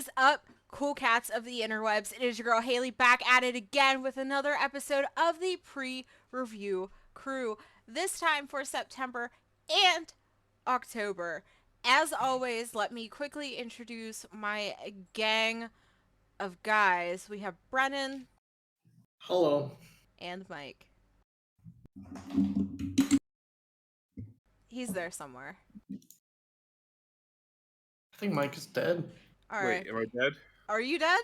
is up, cool cats of the interwebs? It is your girl Haley back at it again with another episode of the pre-review crew. This time for September and October. As always, let me quickly introduce my gang of guys. We have Brennan Hello. and Mike. He's there somewhere. I think Mike is dead. Wait, am I R.I.P. dead? Are you dead?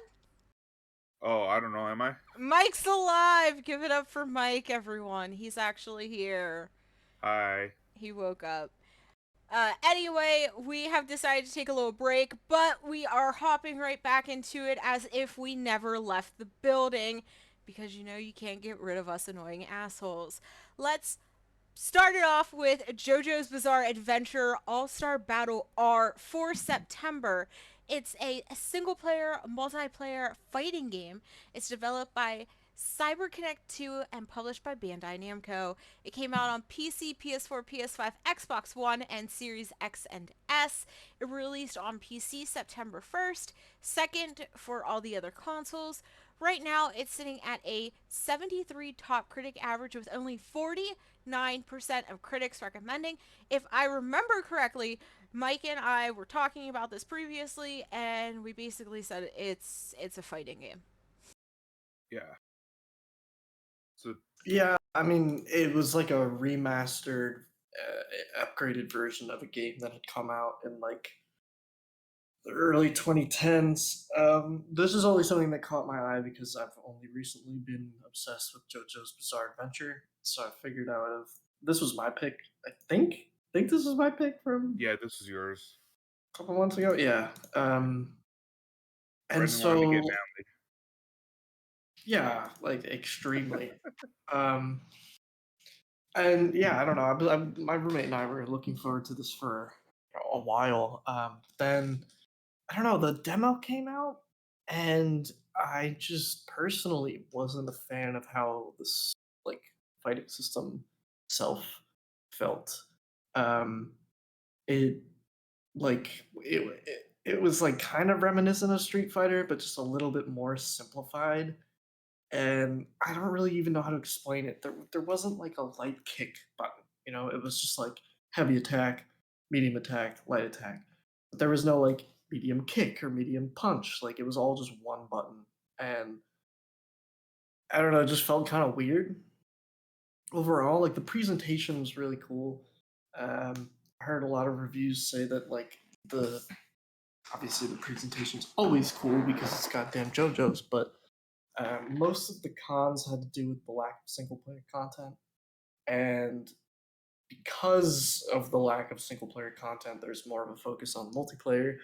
Oh, I don't know. Am I? Mike's alive! Give it up for Mike, everyone. He's actually here. Hi. He woke up. Anyway, we have decided to take a little break, but we are hopping right back into it as if we never left the building because you can't get rid of us annoying assholes. Let's start it off with JoJo's Bizarre Adventure All-Star Battle R for September. It's a single player, multiplayer fighting game. It's developed by CyberConnect 2 and published by Bandai Namco. It came out on PC, PS4, PS5, Xbox One, and Series X and S. It released on PC September 1st, 2nd for all the other consoles. Right now, it's sitting at a 73 top critic average with only 49% of critics recommending. If I remember correctly, Mike and I were talking about this previously, and we basically said it's a fighting game. Yeah. So Yeah, I mean, it was like a remastered, upgraded version of a game that had come out in like the early 2010s. This is only something that caught my eye because I've only recently been obsessed with JoJo's Bizarre Adventure. So I figured I would have. This was my pick. I think this was my pick from yeah, this is yours. a couple months ago. Yeah. And Brendan wanted to get so down. yeah, like extremely. um, And yeah, I don't know. My roommate and I were looking forward to this for a while. Then I don't know. The demo came out, and I just personally wasn't a fan of how this like fighting system itself felt. Um, it it was like kind of reminiscent of Street Fighter, but just a little bit more simplified, and I don't really even know how to explain it. There wasn't like a light kick button, it was just like heavy attack, medium attack, light attack. But there was no like medium kick or medium punch. Like it was all just one button. And I don't know, it just felt kind of weird. Overall, like the presentation was really cool. I heard a lot of reviews say that like the obviously the presentation's always cool because it's goddamn JoJo's, but most of the cons had to do with the lack of single player content. And because of the lack of single player content, there's more of a focus on multiplayer.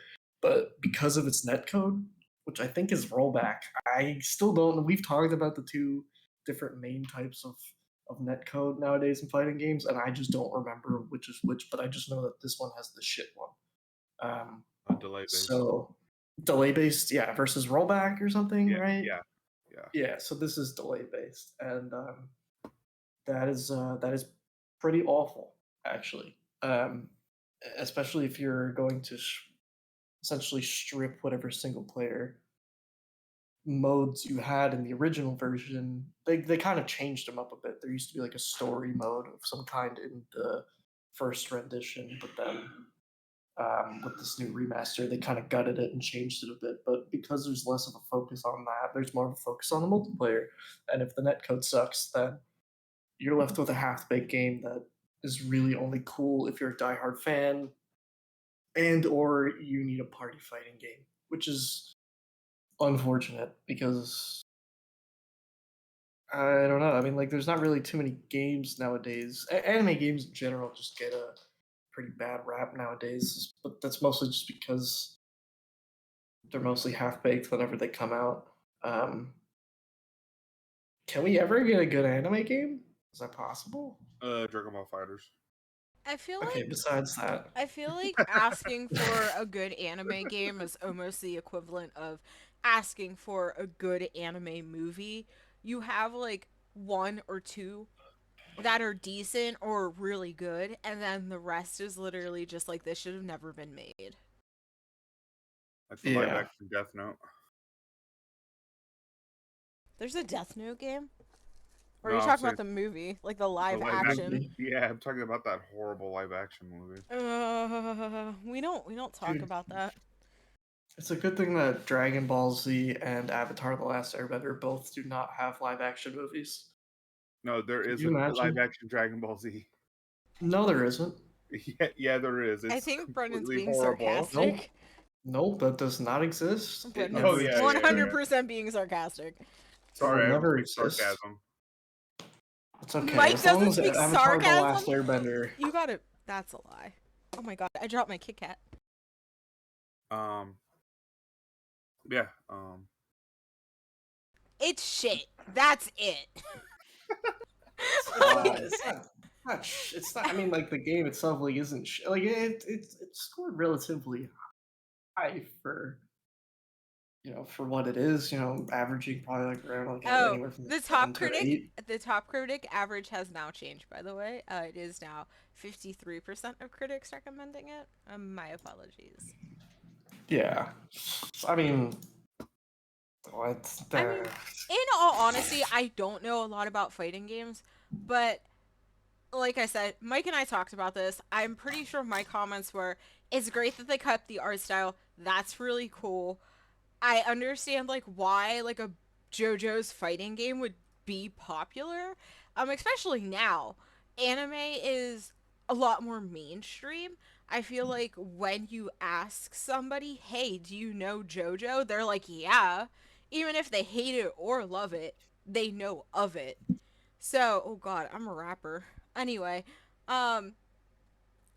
But because of its netcode, which I think is rollback, I still don't. We've talked about the two different main types of netcode nowadays in fighting games, and I just don't remember which is which. But I just know that this one has the shit one. Delay based. So delay based, yeah, versus rollback or something, yeah, right? Yeah. Yeah, so this is delay based, and that is pretty awful, actually. Especially if you're going to essentially strip whatever single player modes you had in the original version. They kind of changed them up a bit. There used to be like a story mode of some kind in the first rendition, but then with this new remaster, they kind of gutted it and changed it a bit. But because there's less of a focus on that, there's more of a focus on the multiplayer. And if the netcode sucks, then you're left with a half-baked game that is really only cool if you're a diehard fan, and or you need a party fighting game, which is unfortunate because I don't know. I mean, like, there's not really too many games nowadays. Anime games in general just get a pretty bad rap nowadays, but that's mostly just because they're mostly half-baked whenever they come out. Can we ever get a good anime game? Is that possible? Dragon Ball Fighters. I feel Okay, like besides that. asking for a good anime game is almost the equivalent of asking for a good anime movie. You have like one or two that are decent or really good, and then the rest is literally just like this should have never been made. Like the live Yeah. action Death Note. There's a Death Note game? Or are No, you I'm talking saying about the movie? Like the the live live action? action. Yeah, I'm talking about that horrible live action movie. We don't talk Dude, about that. it's a good thing that Dragon Ball Z and Avatar: The Last Airbender both do not have live action movies. No, there Could is you a live imagine? action Dragon Ball Z. No, there isn't. Yeah, there is. I It's think Brendan's completely being horrible. Nope. sarcastic. Nope, that does not exist. It Brendan's Oh never yeah, existed. 100% being sarcastic. It will Sorry, I never misspeak exist. sarcasm. It's okay. Mike As long doesn't as speak Avatar: The sarcasm? Last Airbender. You gotta. That's a lie. Oh my god, I dropped my Kit Kat. Um, yeah. It's shit. That's it. It's not. I mean, like the game itself, like isn't like it scored relatively high for for what it is. Averaging probably like around like Oh, anywhere from the 7 top to critic. 8. The top critic average has now changed. By the way, it is now 53% of critics recommending it. My apologies. Yeah, I mean, what I the? mean, in all honesty, I don't know a lot about fighting games, but like I said, Mike and I talked about this. I'm pretty sure my comments were, it's great that they kept the art style. That's really cool. I understand like why like a JoJo's fighting game would be popular. Especially now. Anime is a lot more mainstream. I feel like when you ask somebody, "Hey, do you know JoJo?" they're like, "Yeah." Even if they hate it or love it, they know of it. So, oh god, I'm a rapper. Anyway, um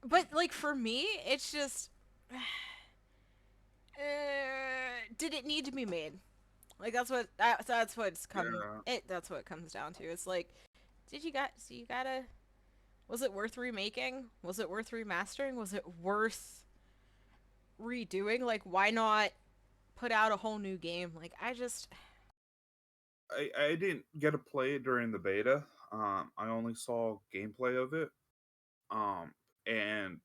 but like for me, it's just did it need to be made? Like that's what's come Yeah. it that's what it comes down to. It's like you gotta was it worth remaking? Was it worth remastering? Was it worth redoing? Like why not put out a whole new game? Like I didn't get to play it during the beta. I only saw gameplay of it. Um, and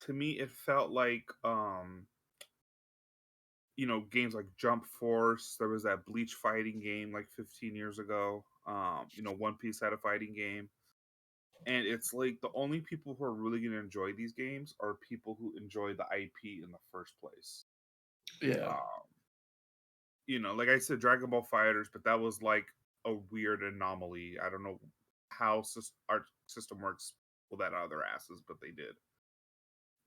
to me, it felt like games like Jump Force. There was that Bleach fighting game like 15 years ago. One Piece had a fighting game, and it's like the only people who are really going to enjoy these games are people who enjoy the IP in the first place. Yeah. Um, like I said, Dragon Ball Fighters, but that was like a weird anomaly. I don't know how our system works, pull that out of their asses, but they did.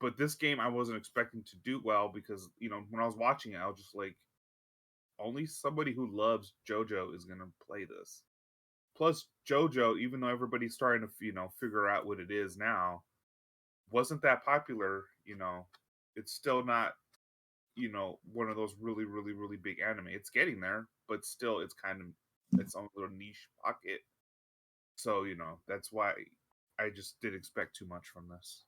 But this game, I wasn't expecting to do well because when I was watching it, I was just like, only somebody who loves JoJo is gonna play this. Plus, JoJo, even though everybody's starting to figure out what it is now, wasn't that popular. It's still not one of those really really really big anime. It's getting there, but still, it's kind of its own little niche pocket. So that's why I just did expect too much from this.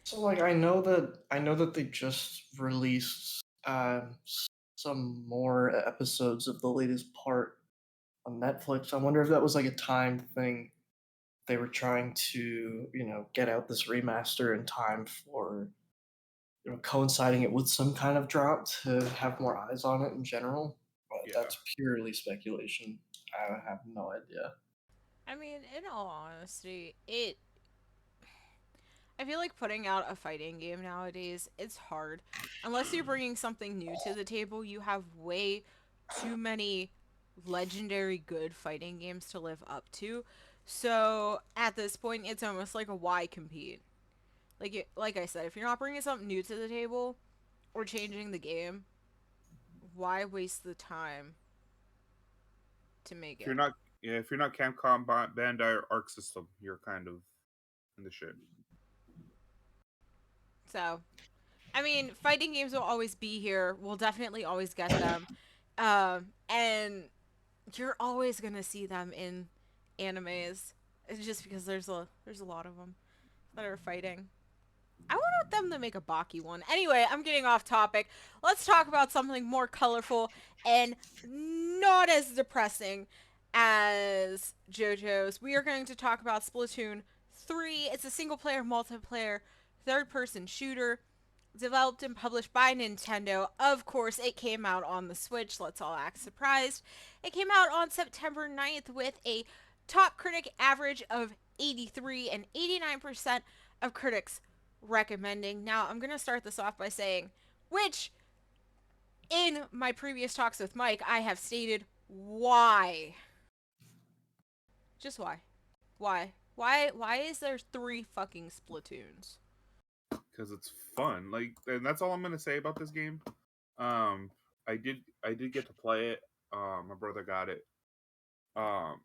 So like I know that they just released some more episodes of the latest part on Netflix. I wonder if that was like a time thing. They were trying to get out this remaster in time for coinciding it with some kind of drop to have more eyes on it in general. But Yeah. that's purely speculation. I have no idea. I mean, in all honesty, I feel like putting out a fighting game nowadays, it's hard. Unless you're bringing something new to the table, you have way too many legendary good fighting games to live up to. So at this point, it's almost like a why compete. Like I said, if you're not bringing something new to the table or changing the game, why waste the time to make If you're it? not if you're not Capcom, Bandai, or Arc System, you're kind of in the shit. So I mean, fighting games will always be here. We'll definitely always get them. And you're always gonna see them in animes. It's just because there's a lot of them that are fighting. I want them to make a Baki one. Anyway, I'm getting off topic. Let's talk about something more colorful and not as depressing as JoJo's. We are going to talk about Splatoon 3. It's a single player, multiplayer, third person shooter. developed and published by Nintendo. Of course, it came out on the Switch. Let's all act surprised. It came out on September 9th with a top critic average of 83 and 89% of critics recommending. Now, I'm going to start this off by saying, which in my previous talks with Mike, I have stated why. Just why. Why is there 3 fucking Splatoons? Because it's fun. Like, and that's all I'm gonna say about this game. Um, I did get to play it. My brother got it. Um,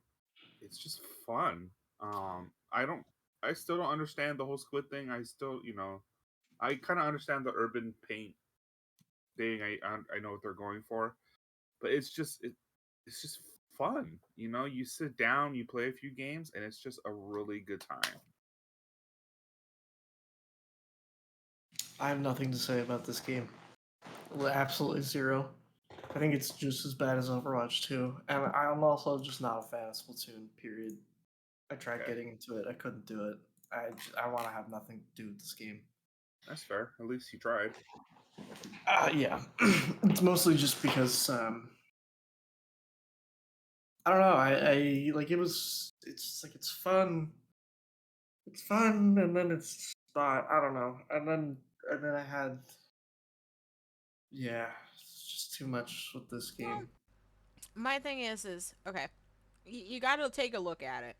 it's just fun. I still don't understand the whole squid thing. I still, I kind of understand the urban paint thing. I know what they're going for, but it's just fun. You sit down, you play a few games, and it's just a really good time. I have nothing to say about this game. Absolutely zero. I think it's just as bad as Overwatch 2. And I'm also just not a fan of Splatoon, period. I tried Okay. getting into it, I couldn't do it. I want to have nothing to do with this game. That's fair. At least you tried. Yeah. It's mostly just because I don't know. I like it was. It's like it's fun. It's fun, and then it's not. I don't know. And then I had. Yeah, it's just too much with this Well, game. my thing is okay. You got to take a look at it.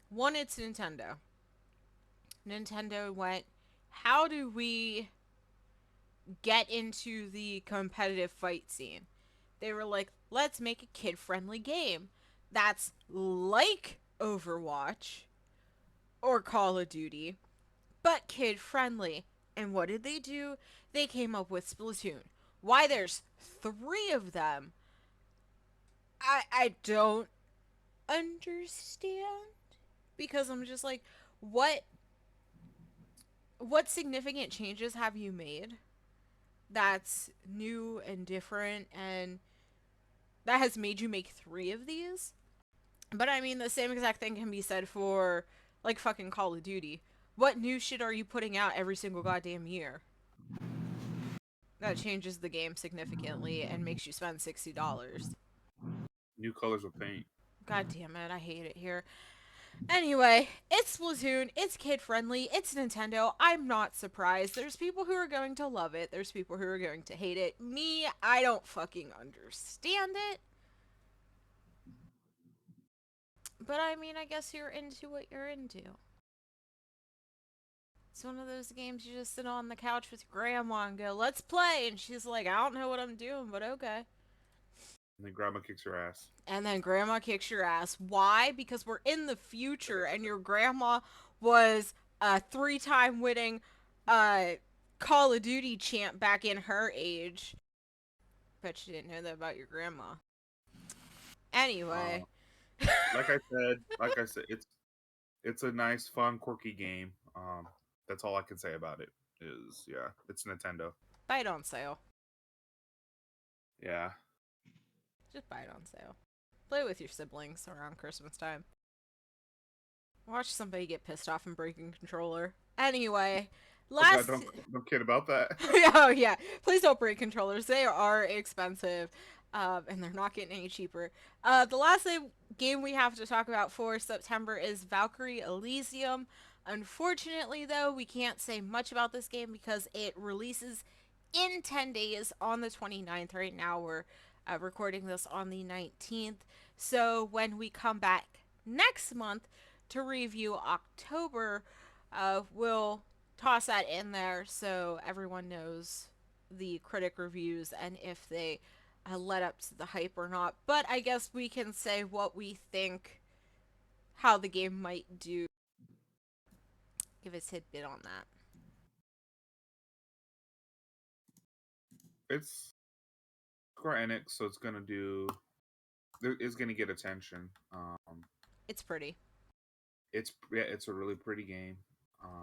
One, it's Nintendo. Nintendo went, how do we get into the competitive fight scene? They were like, let's make a kid-friendly game that's like Overwatch or Call of Duty, but kid-friendly. And what did they do? They came up with Splatoon. Why there's 3 of them, I don't understand, because I'm just like, what significant changes have you made that's new and different and that has made you make 3 of these? But I mean, the same exact thing can be said for like fucking Call of Duty. What new shit are you putting out every single goddamn year that changes the game significantly and makes you spend $60? New colors of paint. God damn it, I hate it here. Anyway, it's Splatoon, it's kid friendly, it's Nintendo. I'm not surprised. There's people who are going to love it, there's people who are going to hate it. Me, I don't fucking understand it. But I mean, I guess you're into what you're into. It's one of those games you just sit on the couch with your grandma and go, let's play. And she's like, I don't know what I'm doing, but okay. And then grandma kicks your ass. And then grandma kicks your ass. Why? Because we're in the future and your grandma was a 3-time winning uh, Call of Duty champ back in her age. Bet you didn't know that about your grandma. Uh, Anyway. like I said, it's a nice, fun, quirky game. That's all I can say about it. Is yeah, it's Nintendo. Buy it on sale. Yeah. Just buy it on sale. Play it with your siblings around Christmas time. Watch somebody get pissed off and break a controller. Anyway, Oh God, last. don't kid about that. Oh yeah, please don't break controllers. They are expensive, and they're not getting any cheaper. The last game we have to talk about for September is Valkyrie Elysium. Unfortunately, though, we can't say much about this game because it releases in 10 days on the 29th. Right now, we're recording this on the 19th. So when we come back next month to review October, we'll toss that in there so everyone knows the critic reviews and if they led up to the hype or not. But I guess we can say what we think, how the game might do. Give a tidbit on that. It's Square Enix, so it's gonna get attention. It's pretty. It's a really pretty game.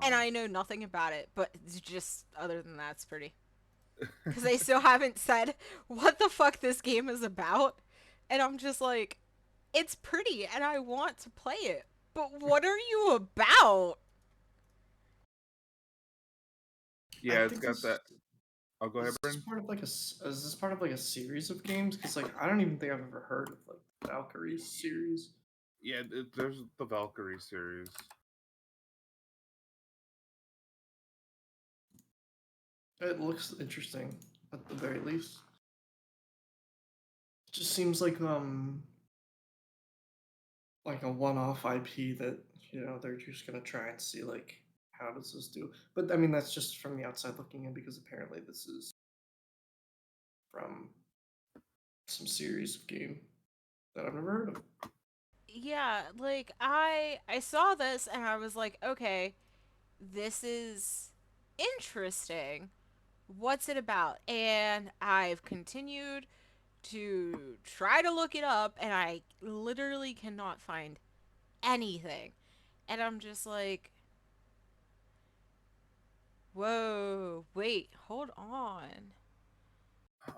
And I know nothing about it, but it's just other than that, it's pretty. Because they still haven't said what the fuck this game is about. And I'm just like, it's pretty and I want to play it. But what are you about? I Yeah, it's think got this that. Oh, go ahead, is this Brendan. part of like is this part of like a series of games? Because like I don't even think I've ever heard of like the Valkyrie series. Yeah, there's the Valkyrie series. It looks interesting at the very least. It just seems like a one-off IP that they're just gonna try and see like how does this do. But I mean that's just from the outside looking in because apparently this is from some series of game that I've never heard of. Yeah, like I saw this and I was like, okay, this is interesting. What's it about? And I've continued to try to look it up and I literally cannot find anything. And I'm just like, whoa, wait, hold on.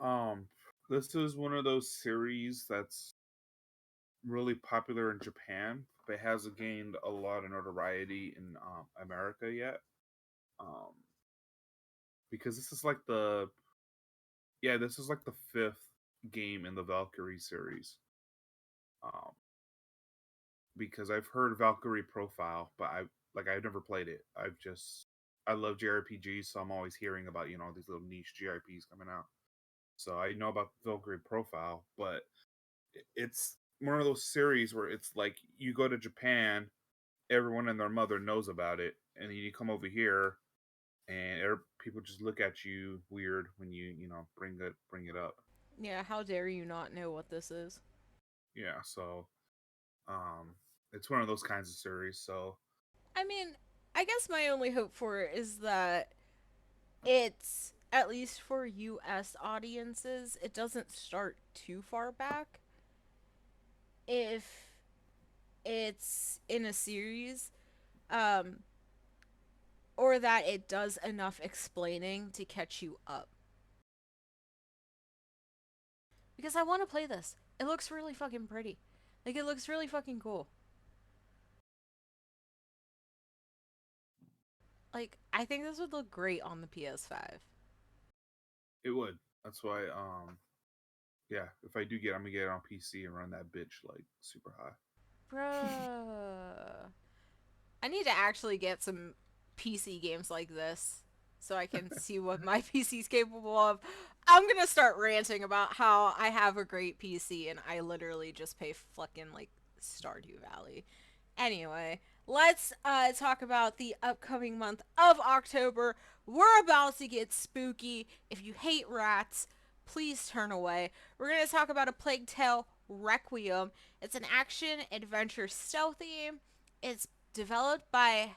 Um, this is one of those series that's really popular in Japan, but hasn't gained a lot of notoriety in America yet. Um, because this is like the fifth game in the Valkyrie series. Um, because I've heard Valkyrie Profile, but I've never played it. I love JRPGs, so I'm always hearing about these little niche JRPGs coming out. So I know about Valkyrie Profile, but it's one of those series where it's like you go to Japan, everyone and their mother knows about it, and then you come over here, and people just look at you weird when you bring it up. Yeah, how dare you not know what this is? Yeah, so um, it's one of those kinds of series. So I mean, I guess my only hope for it is that it's, at least for US audiences, it doesn't start too far back. If it's in a series, um, or that it does enough explaining to catch you up. Because I want to play this. It looks really fucking pretty. Like, it looks really fucking cool. Like, I think this would look great on the PS5. it would. That's why yeah, if I do I'm gonna get it on PC and run that bitch like super high. Bruh. I need to actually get some PC games like this so I can see what my PC is capable of. I'm gonna start ranting about how I have a great PC and I literally just pay fucking like Stardew Valley. Anyway, let's talk about the upcoming month of October. We're about to get spooky. If you hate rats, please turn away. We're going to talk about A Plague Tale Requiem. It's an action adventure stealthy. It's developed by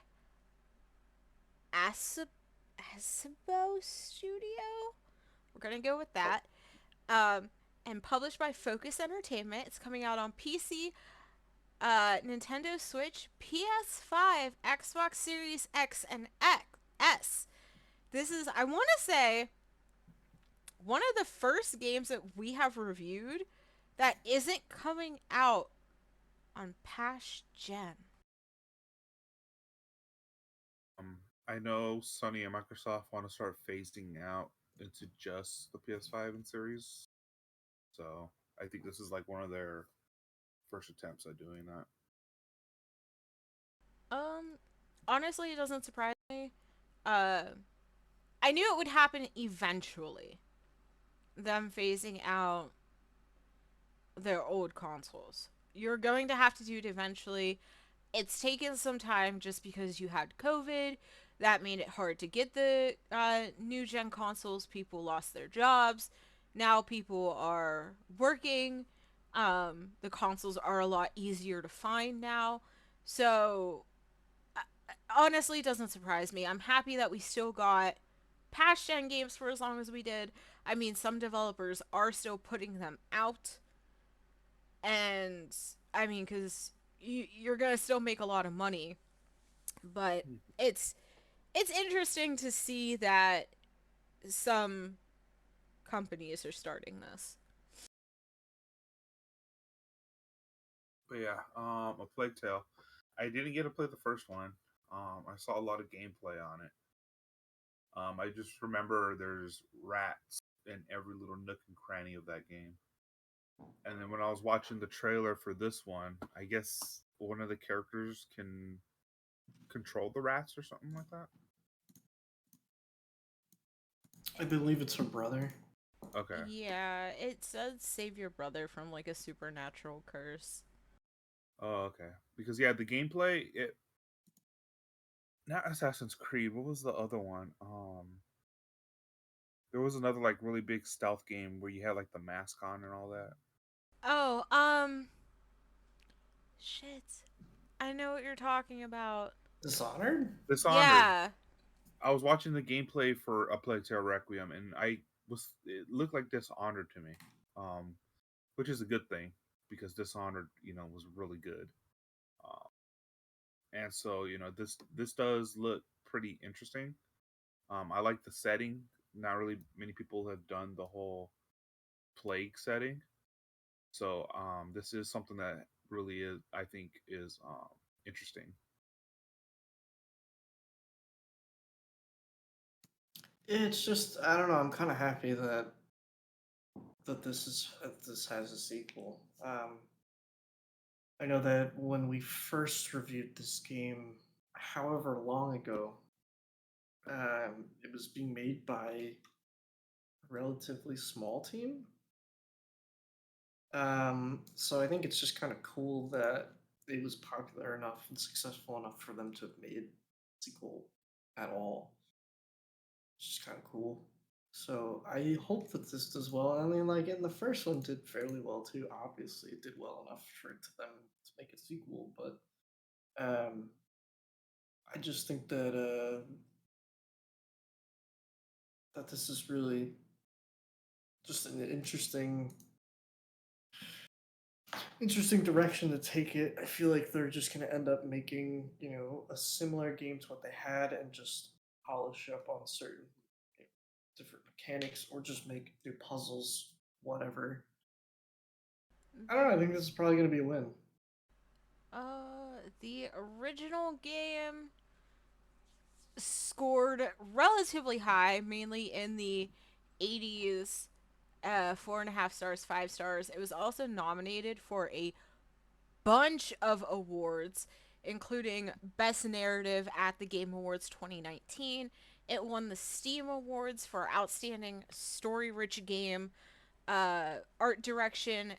Asabo Studio. We're going to go with that. Um, and published by Focus Entertainment. It's coming out on PC, Nintendo Switch, PS5, Xbox Series X, and S. This is, I want to say, one of the first games that we have reviewed that isn't coming out on past gen. Um, I know Sony and Microsoft want to start phasing out into just the PS5 and series, so I think this is like one of their first attempts at doing that. Um, Honestly, it doesn't surprise me. Uh, I knew it would happen eventually. Them phasing out their old consoles. You're going to have to do it eventually. It's taken some time just because you had COVID. That made it hard to get the new gen consoles. People lost their jobs. Now people are working. The consoles are a lot easier to find now. So, uh, honestly, it doesn't surprise me. I'm happy that we still got past gen games for as long as we did. I mean, some developers are still putting them out, and I mean, because you're gonna still make a lot of money, but Hmm. it's it's interesting to see that some companies are starting this. But yeah, a Plague Tale. I didn't get to play the first one. I saw a lot of gameplay on it. I just remember there's rats in every little nook and cranny of that game. And then when I was watching the trailer for this one, I guess one of the characters can control the rats or something like that. I believe it's her brother. Okay. Yeah, it says save your brother from like a supernatural curse. Oh, okay. Because yeah, the gameplay, it not Assassin's Creed. What was the other one? There was another like really big stealth game where you had like the mask on and all that. Oh, shit. I know what you're talking about. Dishonored? Dishonored. Yeah. I was watching the gameplay for A Plague Tale Requiem, and it looked like Dishonored to me, um, which is a good thing because Dishonored, was really good. Um, and so this does look pretty interesting. I like the setting. Not really many people have done the whole plague setting, so this is something that really is, I think, is interesting. It's just I don't know. I'm kind of happy that this has a sequel. I know that when we first reviewed this game, however long ago, it was being made by a relatively small team. So I think it's just kind of cool that it was popular enough and successful enough for them to have made a sequel at all. It's just kind of cool. So I hope that this does well. I mean, like, in the first one did fairly well too. Obviously, it did well enough for them to make a sequel, but um, I just think that this is really just an interesting direction to take it. I feel like they're just going to end up making, a similar game to what they had and just polish up on certain different mechanics or just make new puzzles, whatever. I don't know. I think this is probably going to be a win. The original game scored relatively high, mainly in the 80s, 4.5 stars, 5 stars. It was also nominated for a bunch of awards, including Best Narrative at the Game Awards 2019. It won the Steam Awards for Outstanding Story Rich Game, Art Direction,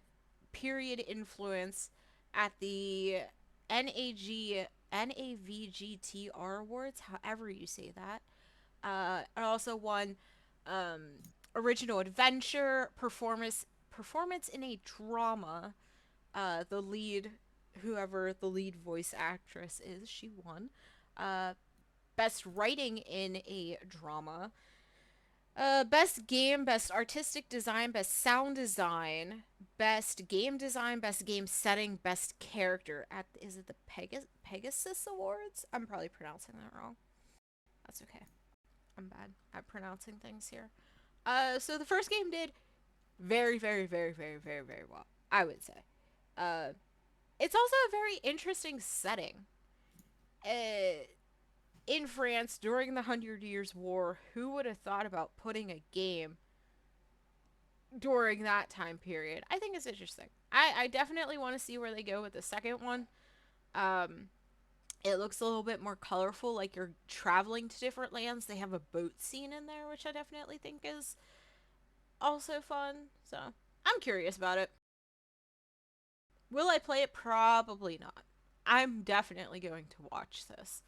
Period Influence at the NAVGTR Awards, however you say that. It also won Original Adventure, Performance in a Drama. The lead, whoever the lead voice actress is, she won. Uh, Best Writing in a Drama. Best Game, Best Artistic Design, Best Sound Design, Best Game Design, Best Game Setting, Best Character at, is it the Pegasus Awards? I'm probably pronouncing that wrong. That's okay. I'm bad at pronouncing things here. So the first game did very, very, very, very, very, very well, I would say. Uh, it's also a very interesting setting. In France during the Hundred Years' War, who would have thought about putting a game during that time period? I think it's interesting. I definitely want to see where they go with the second one. Um, it looks a little bit more colorful, like you're traveling to different lands. They have a boat scene in there, which I definitely think is also fun. So I'm curious about it. Will I play it? Probably not. I'm definitely going to watch this.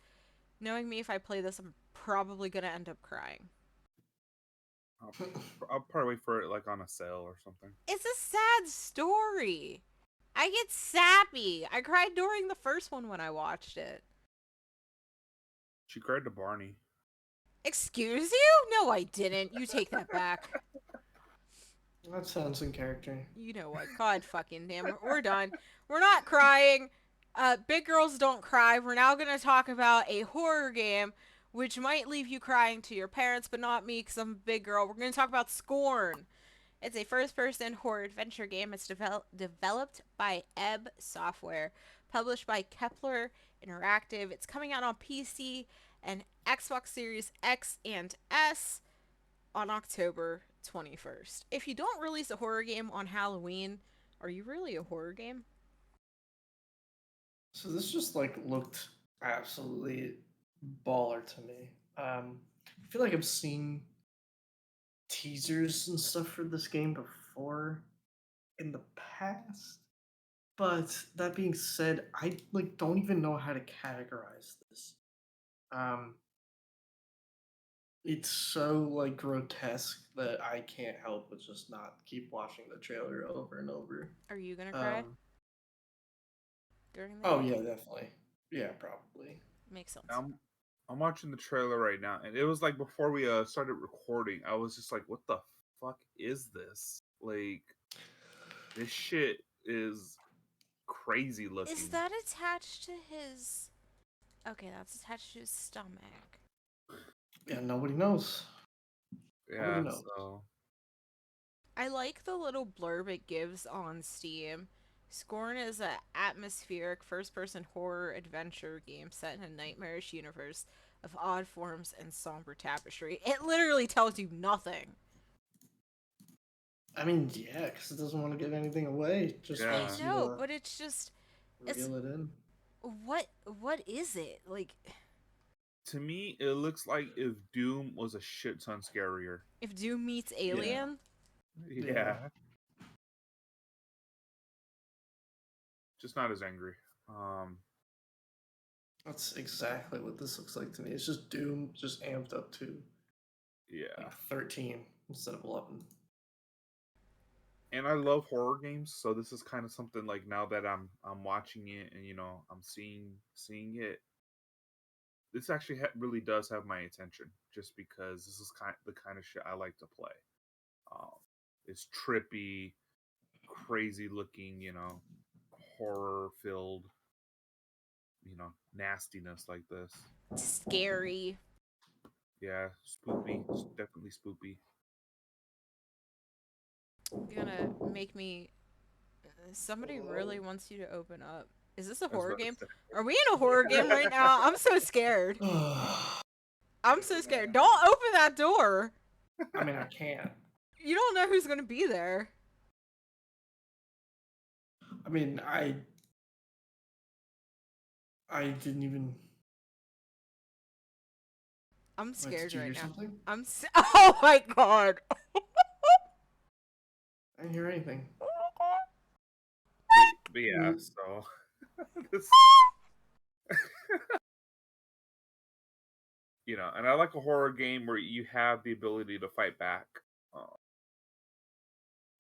Knowing me, if I play this, I'm probably going to end up crying. I'll probably wait for it like on a sale or something. It's a sad story. I get sappy. I cried during the first one when I watched it. She cried to Barney. Excuse you? No, I didn't. You take that back. That sounds in character. You know what? God fucking damn it. We're done. We're not crying. Big girls don't cry. We're now going to talk about a horror game which might leave you crying to your parents, but not me because I'm a big girl. We're going to talk about Scorn. It's a first-person horror adventure game. It's developed by Ebb Software, published by Kepler Interactive. It's coming out on PC and Xbox Series X and S on October 21st. If you don't release a horror game on Halloween, are you really a horror game? So this just like looked absolutely baller to me. I feel like I've seen teasers and stuff for this game before in the past. But that being said, I like don't even know how to categorize this. Um, it's so like grotesque that I can't help but just not keep watching the trailer over and over. Are you gonna cry Um, during the oh game? yeah, definitely. Yeah, probably. Makes sense. I'm watching the trailer right now, and it was like before we started recording, I was just like, "What the fuck is this? Like, this shit is crazy Is looking." that attached to his... Okay, that's attached to his stomach. Yeah, nobody knows. Nobody Yeah, knows. so I like the little blurb it gives on Steam. Scorn is an atmospheric first-person horror adventure game set in a nightmarish universe of odd forms and somber tapestry. It literally tells you nothing. I mean, yeah, because it doesn't want to give anything away. It just I yeah. wants you know, to but it's just... It's... reel it in. What is it? Like, To me, it looks like if Doom was a shit ton scarier. if Doom meets Yeah, Alien? yeah. Yeah, just not as angry. Um, That's exactly what this looks like to me. It's just Doom, just amped up to yeah. like 13 instead of 11. And I love horror games, so this is kind of something like now that I'm watching it and I'm seeing it. This actually really does have my attention, just because this is the kind of shit I like to play. Um, it's trippy, crazy looking, horror filled, nastiness like this. Scary. Yeah, spoopy, definitely spoopy. You're gonna make me... Somebody really Whoa. wants you to open up. Is this a I was horror about game? to Are we in a horror game right now? I'm so scared. I I'm so scared. Don't open that door. mean, I can't. You don't know who's gonna be there. I mean, I didn't even I'm like. Did scared you right hear now. something? Oh my god. I didn't hear anything. but yeah, so this, and I like a horror game where you have the ability to fight back. Uh,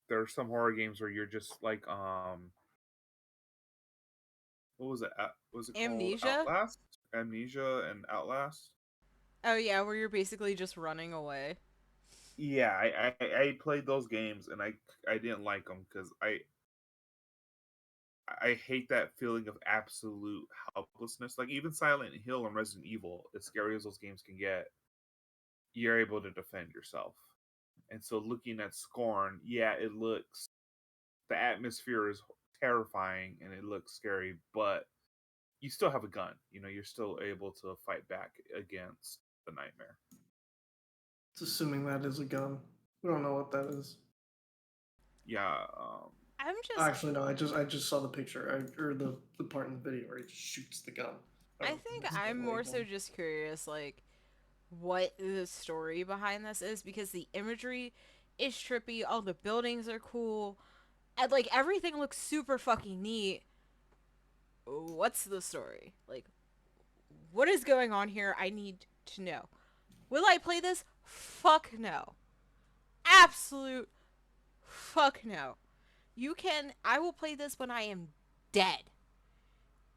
there are some horror games where you're just like, what was it? Was it called Amnesia? Outlast? Amnesia and Outlast. Oh yeah, where you're basically just running away. Yeah, I played those games and I didn't like them because I hate that feeling of absolute helplessness. Like even Silent Hill and Resident Evil, as scary as those games can get, you're able to defend yourself. And so looking at Scorn, yeah, the atmosphere is terrifying and it looks scary, but you still have a gun. You're still able to fight back against the nightmare. It's assuming that is a gun. We don't know what that is. Yeah, I'm just... Actually, no. I just saw the picture or the part in the video where he just shoots the gun. I think I'm more so just curious, like, what the story behind this is, because the imagery is trippy, all the buildings are cool, and like everything looks super fucking neat. What's the story? Like, what is going on here? I need to know. Will I play this? Fuck no. Absolute fuck no. I will play this when I am dead.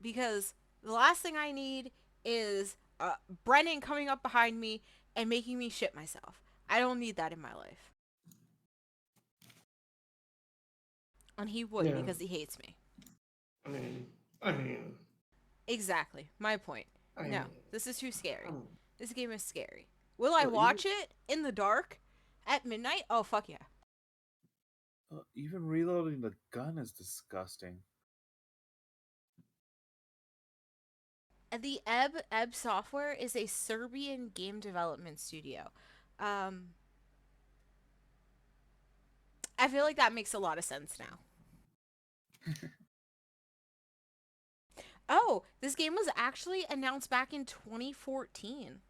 Because the last thing I need is Brennan coming up behind me and making me shit myself. I don't need that in my life. And he would, Yeah. because he hates me. I mean, I mean, Exactly. My point. I No, mean, this is too scary. um, This game is scary. Will I even watch it in the dark at midnight? Oh, fuck yeah. even reloading the gun is disgusting. The Ebb Software is a Serbian game development studio. Um, I feel like that makes a lot of sense now. Oh, this game was actually announced back in 2014.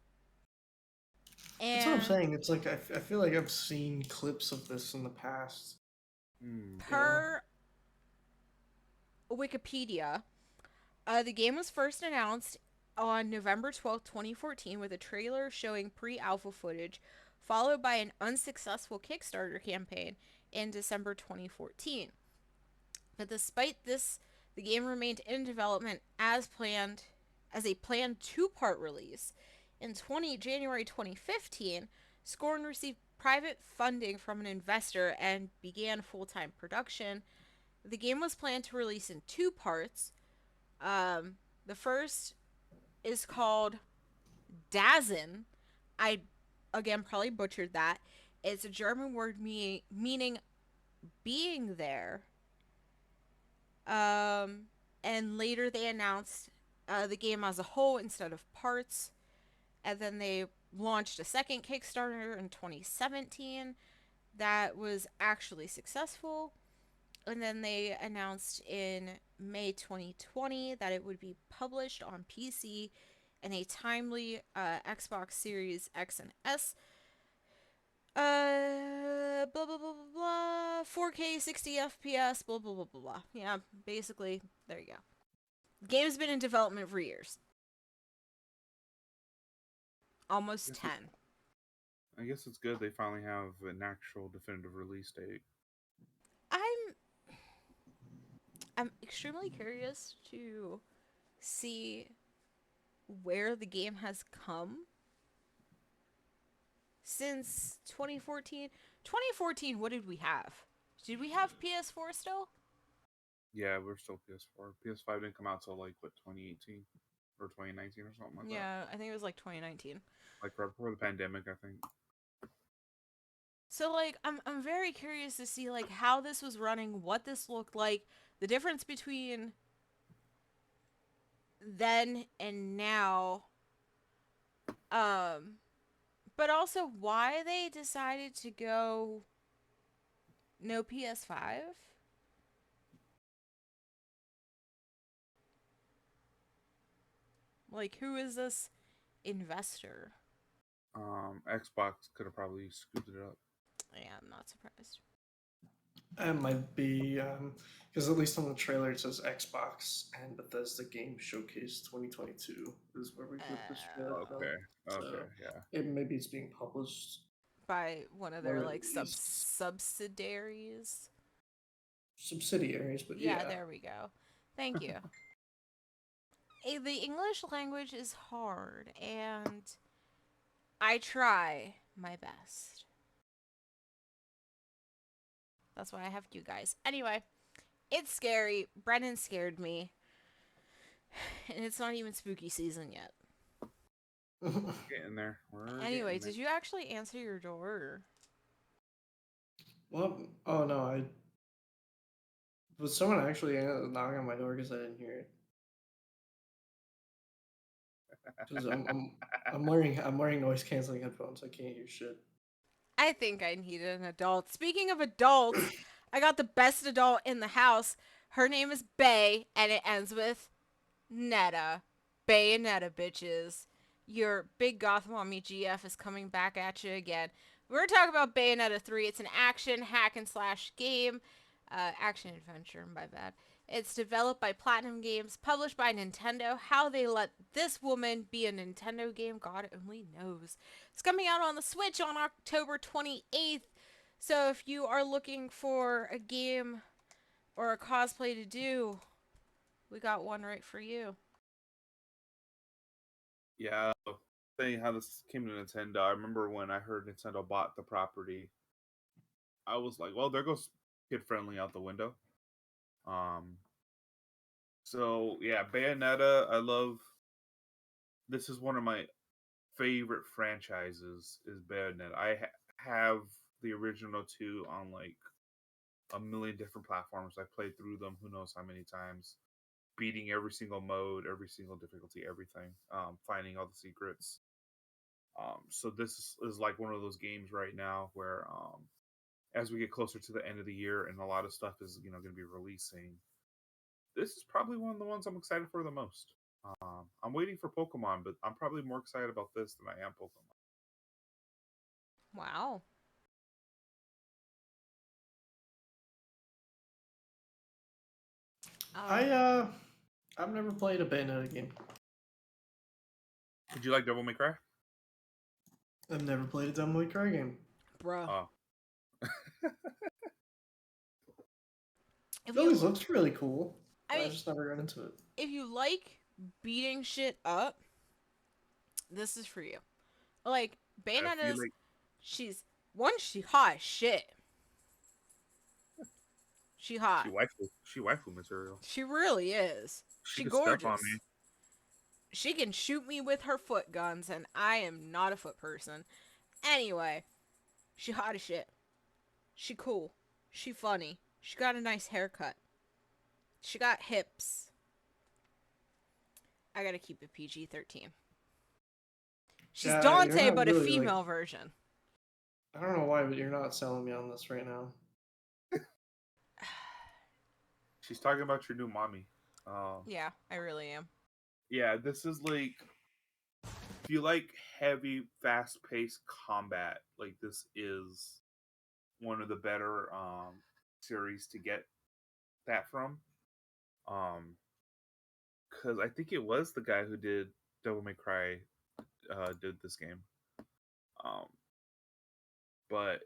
That's what I'm And saying. It's like I feel like I've seen clips of this in the past. Hmm. You know, per Wikipedia, the game was first announced on November 12th, 2014, with a trailer showing pre alpha footage, followed by an unsuccessful Kickstarter campaign in December 2014. But despite this, the game remained in development as planned, as a planned two-part release. In January 2015, Scorn received private funding from an investor and began full-time production. The game was planned to release in two parts. The first is called Dazen. I, again, probably butchered that. It's a German word meaning being there. Um, and later they announced the game as a whole instead of parts. And then they launched a second Kickstarter in 2017 that was actually successful. And then they announced in May 2020 that it would be published on PC and a timely Xbox Series X and S. Blah blah blah blah blah. 4K 60 FPS. Blah blah blah blah blah. Yeah, basically, there you go. The game's been in development for years, almost Guess 10. I guess it's good they finally have an actual definitive release date. I'm I'm extremely curious to see where the game has come since 2014. 2014, what did we have? Did we have PS4 still? Yeah, we're still PS4. PS5 didn't come out till like what 2018 or 2019 or something like that. Yeah, I think it was like 2019. Like right before the pandemic, I think. So like I'm very curious to see like how this was running, what this looked like, the difference between then and now. Um but also why they decided to go no PS5? Like who is this investor? Xbox could have probably scooped it up. Yeah, I'm not surprised. it might be because at least on the trailer it says Xbox and Bethesda Game Showcase 2022 is where we get this trailer from. Okay, So okay, yeah. maybe it's being published By one of or their like released subsidiaries. subsidiaries, but Yeah, yeah. there we go. Thank you. The English language is hard, and I try my best. That's why I have you guys. Anyway, it's scary. Brennan scared me. And it's not even spooky season yet. Getting there. We're Anyway, getting there. did you actually answer your door? Well, oh no, I was someone actually knocking on my door because I didn't hear it. Because I'm wearing noise canceling headphones. I can't hear shit. I think I needed an adult. Speaking of adults, I got the best adult in the house. Her name is Bay, and it ends with Netta. Bayonetta, bitches. Your big goth mommy GF is coming back at you again. We're talking about Bayonetta 3. It's an action hack and slash game. Action adventure, my bad. It's developed by Platinum Games, published by Nintendo. How they let this woman be a Nintendo game, God only knows. It's coming out on the Switch on October 28th. So if you are looking for a game or a cosplay to do, we got one right for you. Yeah, saying how this came to Nintendo. I remember when I heard Nintendo bought the property, I was like, "Well, there goes kid friendly out the window." Um, so yeah, Bayonetta. I love. This is one of my favorite franchises. Is Bayonetta. I have the original two on like a million different platforms. I played through them. Who knows how many times? beating every single mode, every single difficulty, everything, finding all the secrets. So this is like one of those games right now where, as we get closer to the end of the year and a lot of stuff is going to be releasing, this is probably one of the ones I'm excited for the most. I'm waiting for Pokemon, but I'm probably more excited about this than I am Pokemon. Wow. I I've never played a Bayonetta game. Did you like Devil May Cry? I've never played a Devil May Cry game. Bruh. Oh, If It always you, looks really cool, I but I mean, just never got into it. if you like beating shit up, this is for you. Like, I feel Bayonetta's, like she's, one, she hot as shit. She hot. she waifu material. She really is. She She could step on gorgeous. me. She can shoot me with her foot guns, and I am not a foot person. Anyway, she hot as shit. She cool. She funny. She got a nice haircut. She got hips. I gotta keep it PG-13. She's Yeah, you're Dante, not but a really like. female version. I don't know why, but you're not selling me on this right now. She's talking about your new mommy. Yeah, I really am. Yeah, this is like, if you like heavy, fast-paced combat, like this is one of the better series to get that from. Because I think it was the guy who did Devil May Cry did this game. Um, but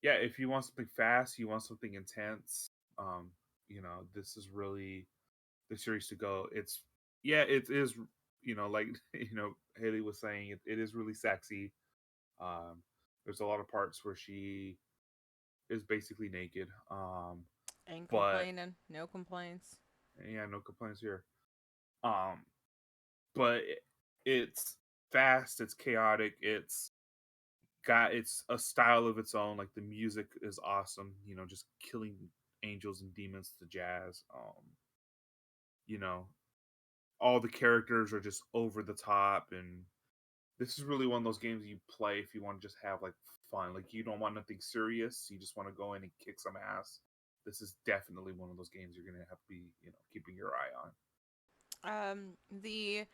yeah, if you want something fast, you want something intense, this is really the series to go. It is, like Haley was saying, it is really sexy. There's a lot of parts where she is basically naked. Ain't But complaining. No complaints. yeah, no complaints here. Um, but it's fast, it's chaotic, it's a style of its own. Like the music is awesome, just killing angels and demons to jazz. You know, all the characters are just over the top, and this is really one of those games you play if you want to just have like fun. Like you don't want nothing serious, you just want to go in and kick some ass. This is definitely one of those games you're gonna have to be, keeping your eye on. The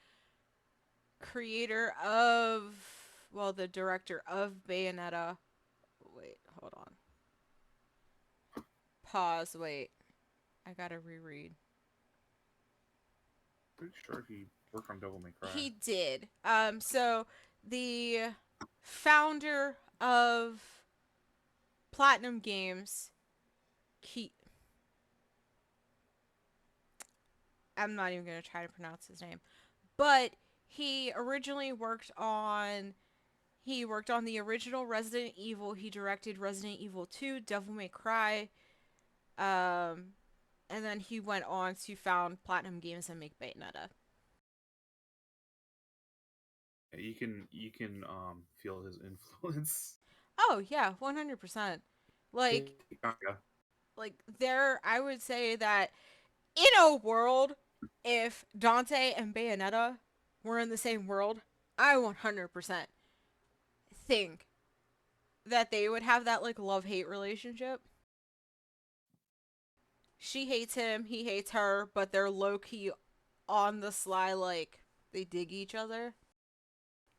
creator of, well, the director of Bayonetta. Wait, hold on. Pause. Wait, I gotta reread. Pretty sure he worked on Devil May Cry. He did. So the founder of Platinum Games, he. I'm not even gonna try to pronounce his name, but he originally worked on. He worked on the original Resident Evil. He directed Resident Evil 2, Devil May Cry, and then he went on to found Platinum Games and make Bayonetta. You can feel his influence. Oh yeah, 100%. Like Yeah. like there, I would say that in a world, if Dante and Bayonetta were in the same world, I 100% think that they would have that like love-hate relationship. She hates him, he hates her, but they're low-key on the sly, like they dig each other.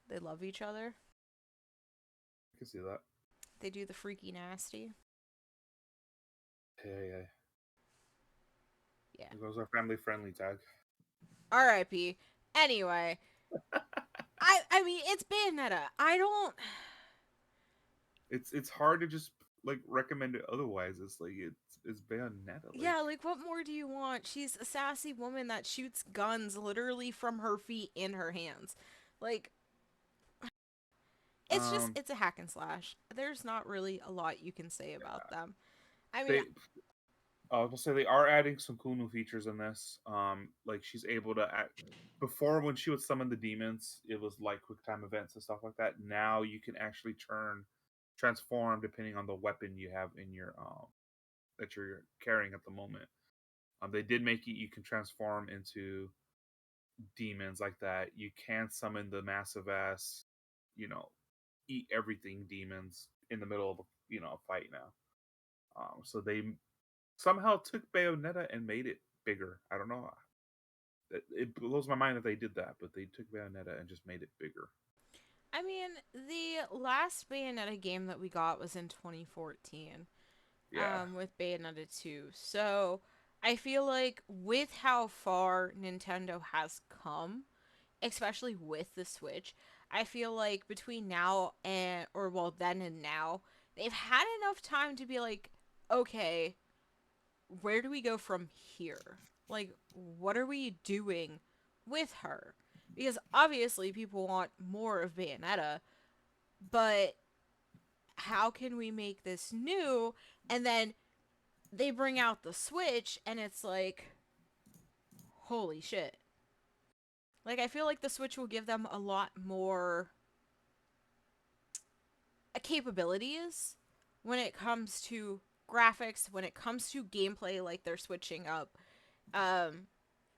They love each other. I can see that. They do the freaky nasty. Yeah. Yeah. There goes our family friendly tag. R.I.P. Anyway, I mean it's Bayonetta. I don't. It's hard to just like recommend it otherwise. It's like it's Bayonetta. Like, Yeah, like what more do you want? She's a sassy woman that shoots guns literally from her feet in her hands. Like it's just um, it's a hack and slash. There's not really a lot you can say about them. I mean, they I will say they are adding some cool new features in this. Like she's able to act. Before, when she would summon the demons, it was like quick time events and stuff like that. Now you can actually transform depending on the weapon you have in your that you're carrying at the moment. They did make it you can transform into demons like that. You can summon the massive ass, you know, eat everything demons in the middle of a fight now. So they somehow took Bayonetta and made it bigger. I don't know. It blows my mind that they did that, but they took Bayonetta and just made it bigger. I mean, the last Bayonetta game that we got was in 2014, Yeah. with Bayonetta 2. So I feel like with how far Nintendo has come, especially with the Switch, I feel like between now and, or well, then and now, they've had enough time to be like, okay, where do we go from here? Like, what are we doing with her? Because obviously people want more of Bayonetta, but how can we make this new? And then they bring out the Switch, and it's like, holy shit. Like, I feel like the Switch will give them a lot more capabilities when it comes to graphics, when it comes to gameplay, like they're switching up. Um,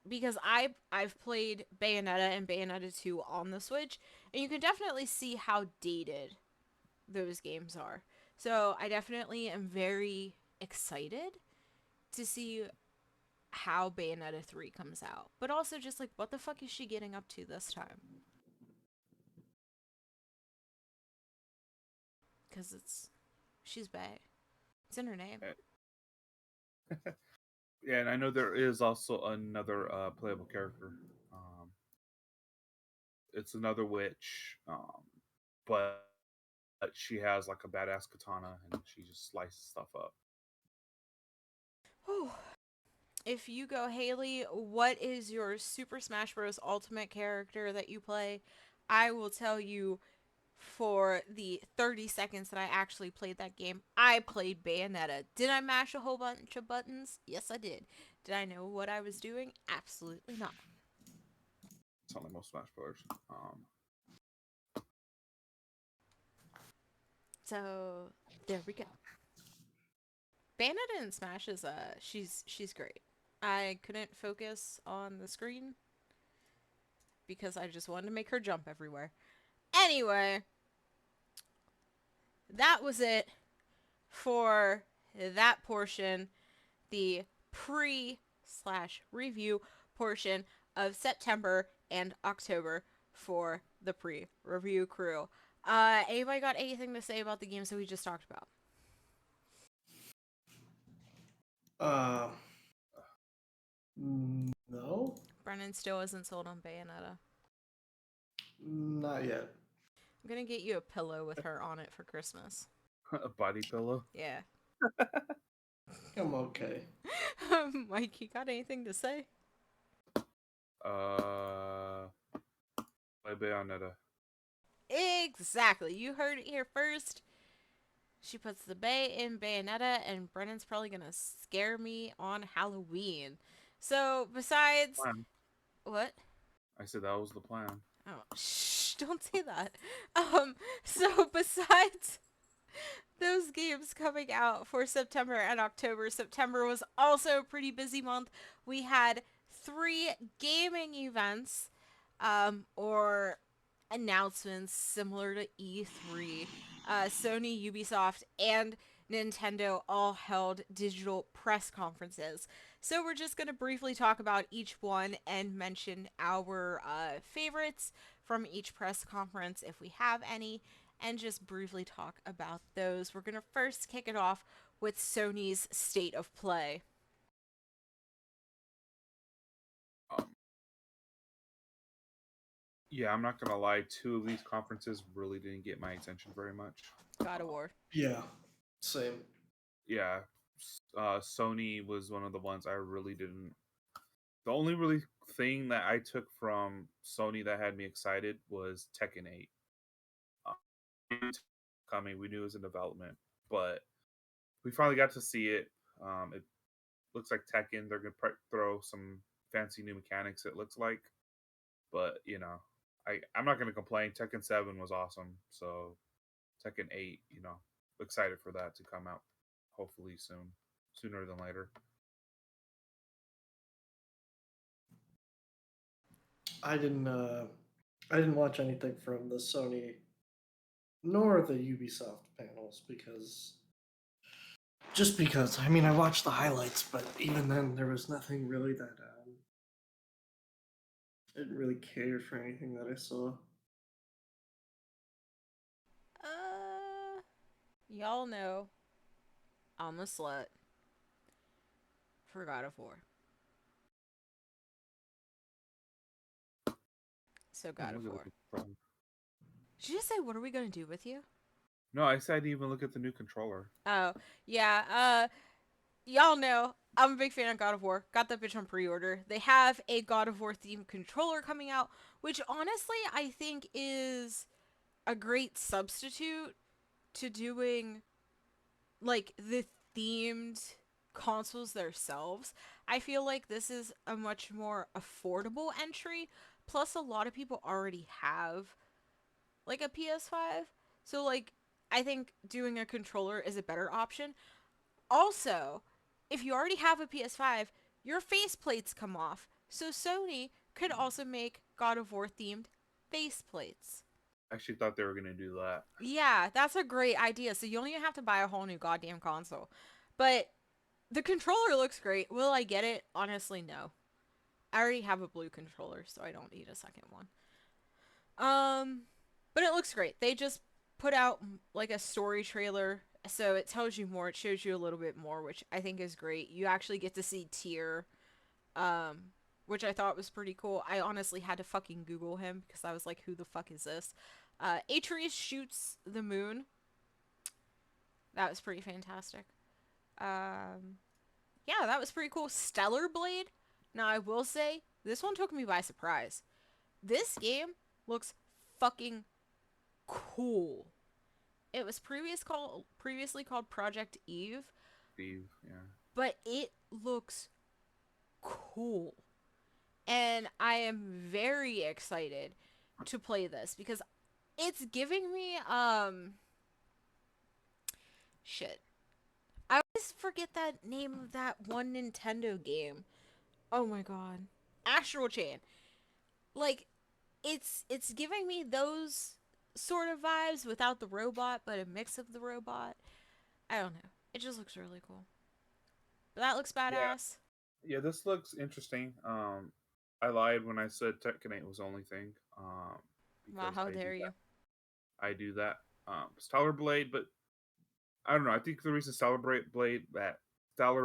because I've played Bayonetta and Bayonetta 2 on the Switch, and you can definitely see how dated those games are. So I definitely am very excited to see how Bayonetta 3 comes out. But also just like, what the fuck is she getting up to this time? Because she's Bay. It's in her name. Yeah, and I know there is also another playable character. It's another witch, but she has like a badass katana and she just slices stuff up. Whew. If you go, Haley, what is your Super Smash Bros. Ultimate character that you play? I will tell you for the 30 seconds that I actually played that game, I played Bayonetta. Did I mash a whole bunch of buttons? Yes, I did. Did I know what I was doing? Absolutely not. It's not like most Smash Brothers. So, there we go. Bayonetta in Smash is she's great. I couldn't focus on the screen because I just wanted to make her jump everywhere. Anyway, that was it for that portion, the pre/review portion of September and October for the pre-review crew. Anybody got anything to say about the games that we just talked about? Uh, no, Brennan still isn't sold on Bayonetta. not yet. I'm gonna get you a pillow with her on it for Christmas. A body pillow. Yeah. I'm okay. Mike, you got anything to say? Play Bayonetta. Exactly. You heard it here first. She puts the Bay in Bayonetta, and Brennan's probably gonna scare me on Halloween. So, besides. Plan. What? I said that was the plan. Oh, shh, don't say that. So besides those games coming out for September and October, September was also a pretty busy month. We had 3 gaming events, or announcements similar to E3. Sony, Ubisoft, and Nintendo all held digital press conferences. So we're just going to briefly talk about each one and mention our favorites from each press conference if we have any, and just briefly talk about those. We're going to first kick it off with Sony's State of Play. Um, yeah, I'm not gonna lie. 2 of these conferences really didn't get my attention very much. God of War. Yeah, same. Yeah, Sony was one of the ones I really didn't. The only really thing that I took from Sony that had me excited was Tekken 8. Coming, we knew it was in development, but we finally got to see it. It looks like Tekken. They're gonna throw some fancy new mechanics. It looks like, but I'm not gonna complain. Tekken 7 was awesome, so Tekken 8, excited for that to come out hopefully soon, sooner than later. I didn't watch anything from the Sony nor the Ubisoft panels because I mean I watched the highlights, but even then there was nothing really that I didn't really care for anything that I saw. Y'all know I'm a slut for God of War. So God of Look at War. the controller. Did you just say what are we gonna do with you? No, I said even look at the new controller. Oh, yeah. Y'all know I'm a big fan of God of War. Got that bitch on pre-order. They have a God of War themed controller coming out, which honestly I think is a great substitute to doing like the themed consoles themselves. I feel like this is a much more affordable entry. Plus, a lot of people already have like a PS5. So, like, I think doing a controller is a better option. Also, if you already have a PS5, your faceplates come off. So, Sony could also make God of War themed faceplates. I actually thought they were gonna do that. Yeah, that's a great idea. So you don't even have to buy a whole new goddamn console. But the controller looks great. Will I get it? Honestly, no. I already have a blue controller, so I don't need a second one. But it looks great. They just put out like a story trailer, so it tells you more. It shows you a little bit more, which I think is great. You actually get to see Tyr, which I thought was pretty cool. I honestly had to fucking Google him because I was like, who the fuck is this? Atreus shoots the moon. That was pretty fantastic. Yeah, that was pretty cool. Stellar Blade. Now I will say this one took me by surprise. This game looks fucking cool. It was previously called Project Eve, Steve, yeah. but it looks cool. And I am very excited to play this because it's giving me shit. I always forget that name of that one Nintendo game. Oh my god. Astral Chain. Like it's giving me those sort of vibes without the robot, but a mix of the robot. I don't know. It just looks really cool. But that looks Yeah, badass. yeah. This looks interesting. I lied when I said Tekken 8 was the only thing. Wow, Because how I do dare you? that. I do that. Stellar Blade, but I don't know. I think the reason Stellar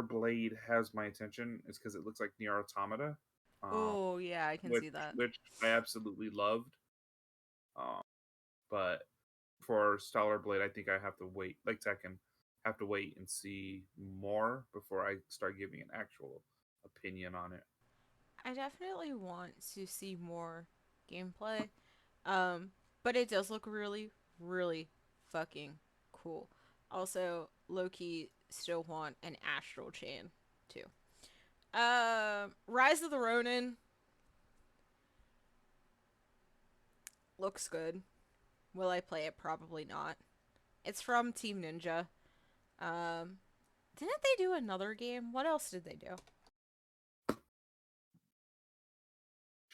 Blade has my attention is because it looks like Nier Automata, um, Oh, yeah, I can which see that. which I absolutely loved. Um, but for Stellar Blade, I think I have to wait, like Tekken, have to wait and see more before I start giving an actual opinion on it. I definitely want to see more gameplay. Um, but it does look really, really fucking cool. Also, Loki still want an Astral Chain too. Rise of the Ronin looks good. Will I play it? Probably not. It's from Team Ninja. Um, didn't they do another game? What else did they do?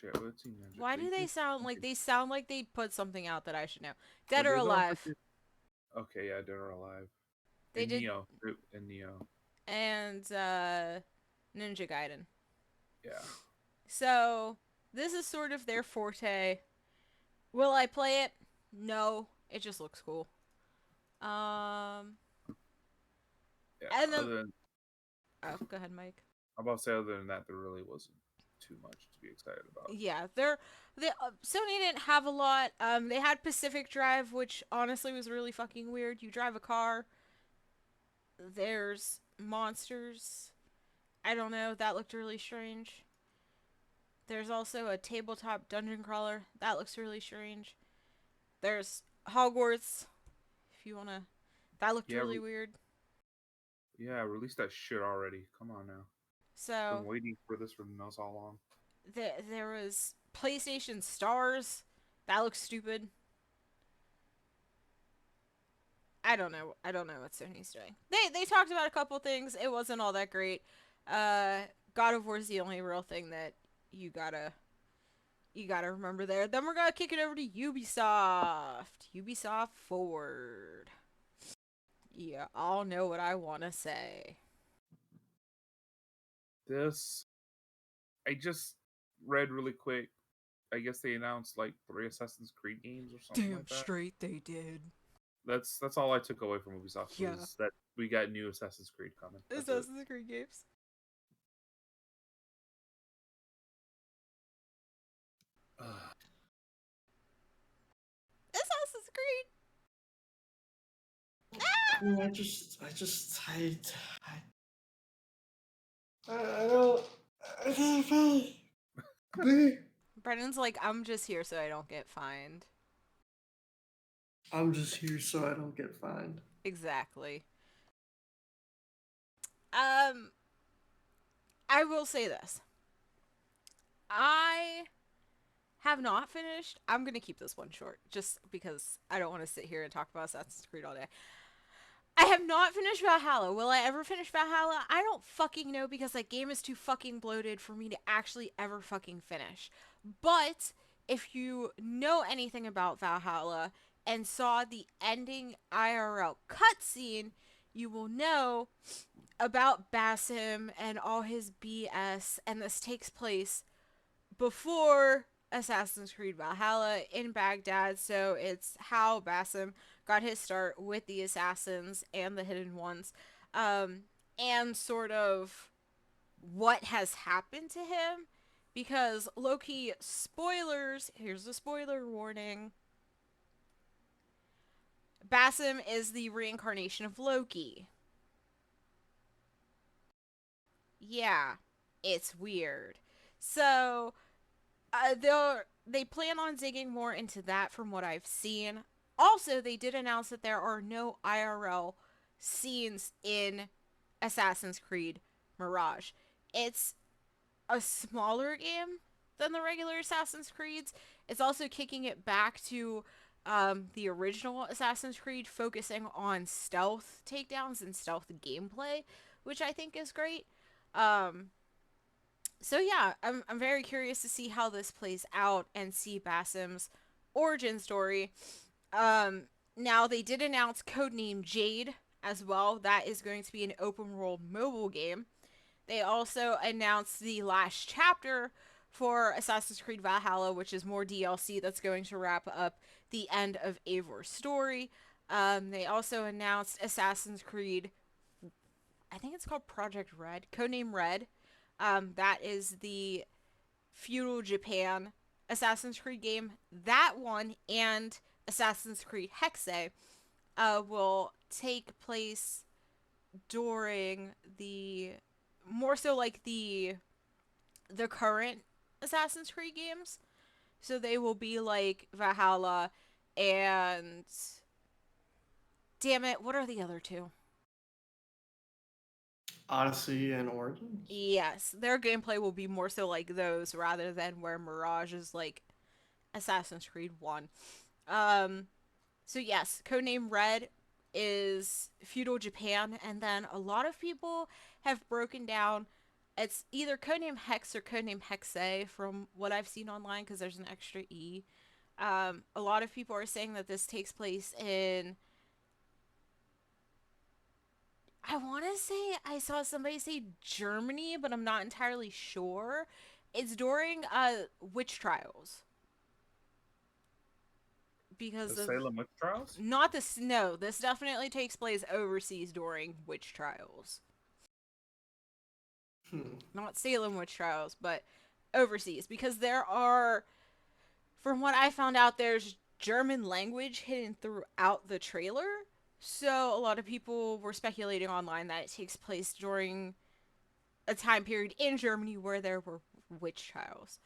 Shit, what's Ninja? Why They do they did. sound like they put something out that I should know? Were Dead or they the ones that Alive. did? Okay, yeah, Dead or Alive. They And did Neo. And Neo. and Ninja Gaiden. Yeah. So, this is sort of their forte. Will I play it? No. It just looks cool. Um Yeah. and then Other than, oh, go ahead, Mike. I'm about to say, other than that, there really wasn't too much to be excited about. Yeah, Sony didn't have a lot. They had Pacific Drive, which honestly was really fucking weird. You drive a car. There's monsters. I don't know. That looked really strange. There's also a tabletop dungeon crawler. That looks really strange. There's Hogwarts. If you wanna, that looked Yeah, really weird. yeah, release that shit already. Come on now. Been So waiting for this for knows how long. there was PlayStation Stars. That looks stupid. I don't know. I don't know what Sony's doing. They talked about a couple things. It wasn't all that great. Uh, God of War is the only real thing that you gotta You gotta remember there. Then we're gonna kick it over to Ubisoft. Ubisoft Forward. Yeah, I'll know what I want to say. This, I just read really quick. I guess they announced like 3 Assassin's Creed games or something Damn like that. straight they did. That's all I took away from Ubisoft Yeah. was that we got new Assassin's Creed coming. That's it. Assassin's Creed games. Assassin's Creed. I mean, I don't. Brendan's like, I'm just here so I don't get fined. I'm just here so I don't get fined. Exactly. I will say this. I have not finished. I'm gonna keep this one short, just because I don't want to sit here and talk about Assassin's Creed all day. I have not finished Valhalla. Will I ever finish Valhalla? I don't fucking know because that game is too fucking bloated for me to actually ever fucking finish. But if you know anything about Valhalla and saw the ending IRL cutscene, you will know about Basim and all his BS, and this takes place before Assassin's Creed Valhalla in Baghdad, so it's how Basim got his start with the assassins and the hidden ones, and sort of what has happened to him. Because low-key, spoilers, here's a spoiler warning. Basim is the reincarnation of Loki. Yeah, it's weird. So, they plan on digging more into that from what I've seen. Also, they did announce that there are no IRL scenes in Assassin's Creed Mirage. It's a smaller game than the regular Assassin's Creeds. It's also kicking it back to the original Assassin's Creed, focusing on stealth takedowns and stealth gameplay, which I think is great. Um, so yeah, I'm very curious to see how this plays out and see Basim's origin story. Now they did announce Codename Jade as well. That is going to be an open world mobile game. They also announced the last chapter for Assassin's Creed Valhalla, which is more DLC that's going to wrap up the end of Eivor's story. They also announced Assassin's Creed, I think it's called Project Red, Codename Red. That is the feudal Japan Assassin's Creed game. That one and Assassin's Creed Hexe will take place during the more so like the current Assassin's Creed games. So they will be like Valhalla and damn it, what are the other two? Odyssey and Origins. Yes, their gameplay will be more so like those rather than where Mirage is like Assassin's Creed 1. Um so yes, Codename Red is feudal Japan, and then a lot of people have broken down it's either Codename Hex or Codename Hexe from what I've seen online because there's an extra E. A lot of people are saying that this takes place in I want to say I saw somebody say Germany, but I'm not entirely sure. It's during witch trials because The of Salem witch trials. not this. No, this definitely takes place overseas during witch trials. Not Salem witch trials, but overseas because there are, from what I found out, there's German language hidden throughout the trailer. So a lot of people were speculating online that it takes place during a time period in Germany where there were witch trials.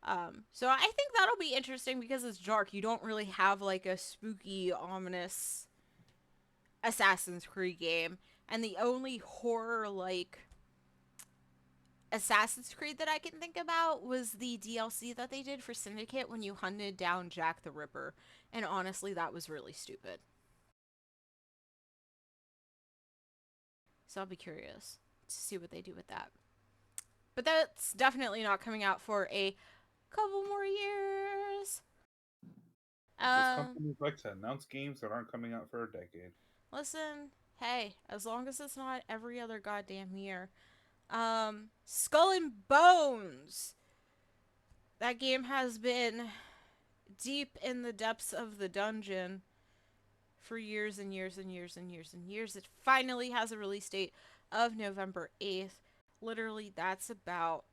So I think that'll be interesting because it's dark. You don't really have like a spooky, ominous Assassin's Creed game, and the only horror like Assassin's Creed that I can think about was the DLC that they did for Syndicate when you hunted down Jack the Ripper, and honestly, that was really stupid. So I'll be curious to see what they do with that. But that's definitely not coming out for a Couple more years. Because companies like to announce games that aren't coming out for a decade. Listen, hey, as long as it's not every other goddamn year. Skull and Bones. That game has been deep in the depths of the dungeon for years and years and years and years and years. It finally has a release date of November 8th. Literally, that's about